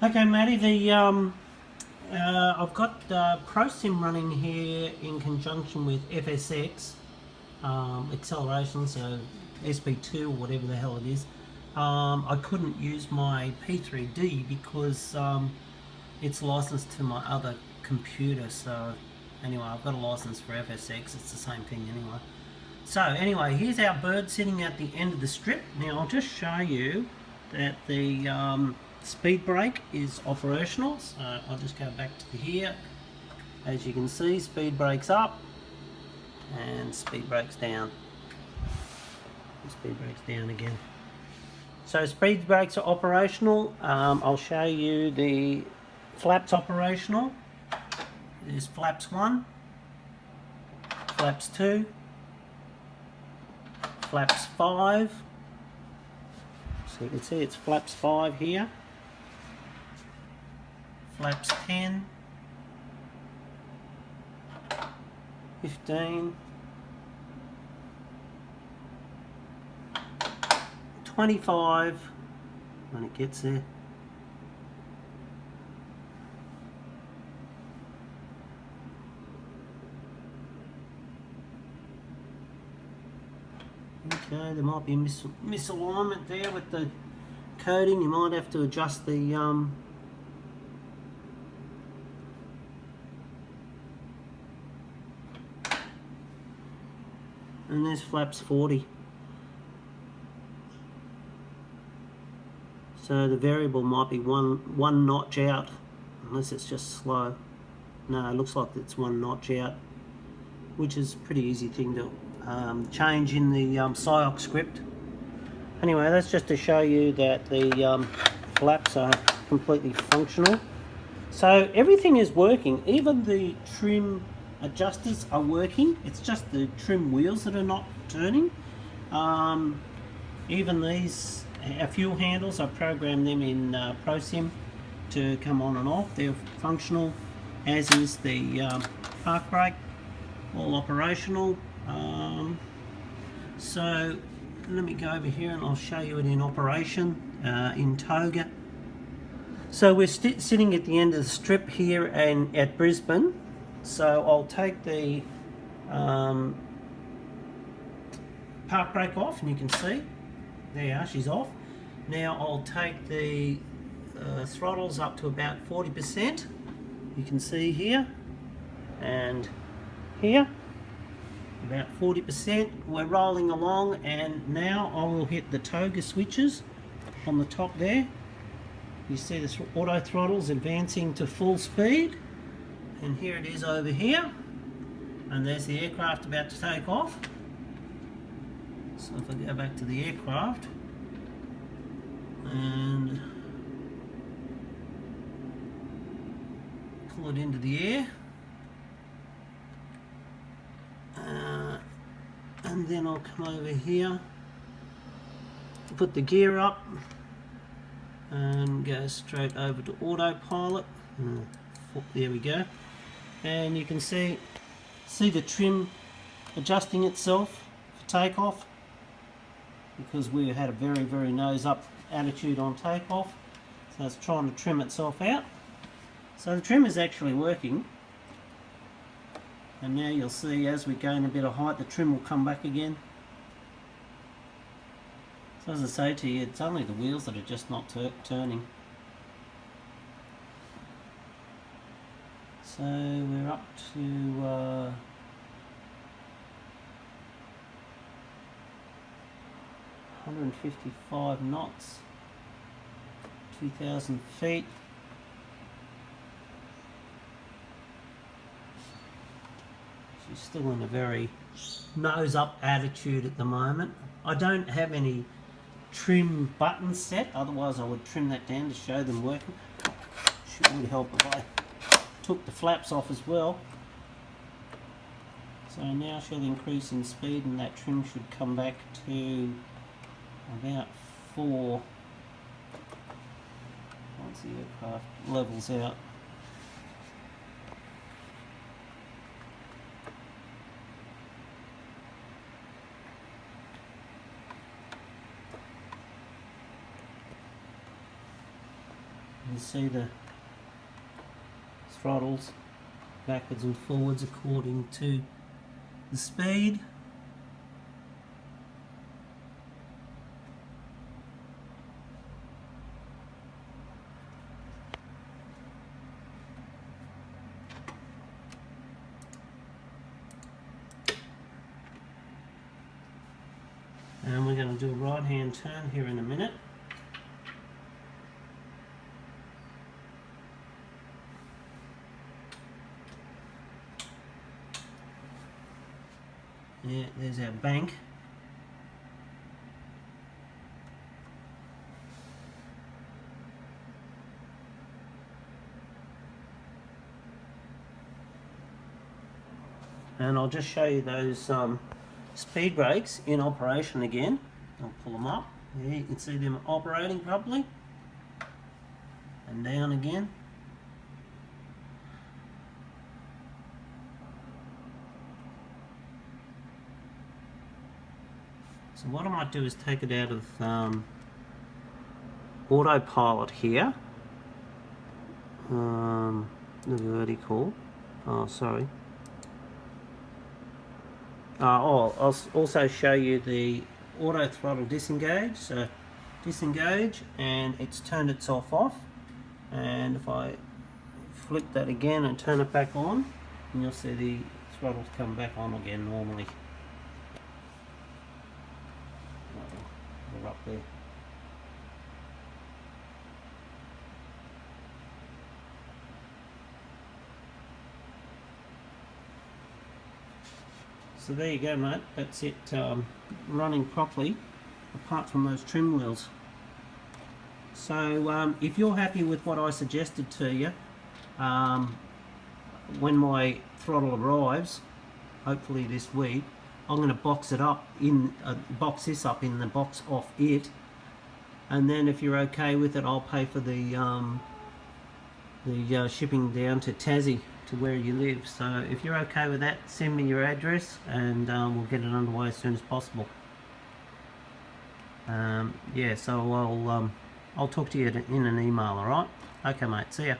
Okay, Matty. I've got ProSim running here in conjunction with FSX acceleration, so SP2 or whatever the hell it is. I couldn't use my P3D because it's licensed to my other computer. So anyway, I've got a license for FSX. It's the same thing anyway. So anyway, here's our bird sitting at the end of the strip. Now I'll just show you that the speed brake is operational. So I'll just go back to here. As you can see, speed brake's up and speed brake's down. Speed brake's down again. So speed brakes are operational. I'll show you the flaps operational. There's flaps 1, flaps 2, flaps 5. So you can see it's flaps 5 here. Flaps 10, 15, 25 when it gets there. Okay, there might be a misalignment there with the coding. You might have to adjust the and there's flaps 40. So the variable might be one notch out, unless it's just slow. No, it looks like it's one notch out, which is a pretty easy thing to change in the SIOC script. Anyway, that's just to show you that the flaps are completely functional. So everything is working, even the trim adjusters are working. It's just the trim wheels that are not turning. Even these fuel handles, I programmed them in ProSim to come on and off. They're functional, as is the park brake, all operational. So let me go over here and I'll show you it in operation in Toga. So we're sitting at the end of the strip here and at Brisbane. So I'll take the park brake off, and you can see there she's off. Now I'll take the throttles up to about 40%. You can see here and here, about 40%. We're rolling along, and now I will hit the Toga switches on the top there. You see the auto throttles advancing to full speed, and here it is over here, and there's the aircraft about to take off. So if I go back to the aircraft and pull it into the air, and then I'll come over here, put the gear up and go straight over to autopilot. There we go, and you can see the trim adjusting itself for takeoff, because we had a very nose up attitude on takeoff, so it's trying to trim itself out. So the trim is actually working, and now you'll see as we gain a bit of height, the trim will come back again. So as I say to you, it's only the wheels that are just not turning. So we're up to 155 knots, 2,000 feet. She's still in a very nose up attitude at the moment. I don't have any trim buttons set, otherwise I would trim that down to show them working. It would help if I took the flaps off as well. So now she'll increase in speed, and that trim should come back to about 4 once the aircraft levels out. You can see the throttles backwards and forwards according to the speed. And we're going to do a right hand turn here in a minute. Yeah, there's our bank. And I'll just show you those speed brakes in operation again. I'll pull them up. Yeah, you can see them operating properly. And down again. So what I might do is take it out of autopilot here. The vertical. Oh, sorry. I'll also show you the auto throttle disengage. So disengage, and it's turned itself off. And if I flip that again and turn it back on, and you'll see the throttles come back on again normally. We're up there. So there you go, mate. That's it, running properly, apart from those trim wheels. So if you're happy with what I suggested to you, when my throttle arrives, hopefully this week, I'm going to box this up in the box off it, and then if you're okay with it, I'll pay for the shipping down to Tassie, to where you live. So if you're okay with that, send me your address, and we'll get it underway as soon as possible. Yeah, so I'll talk to you in an email. All right? Okay, mate. See ya.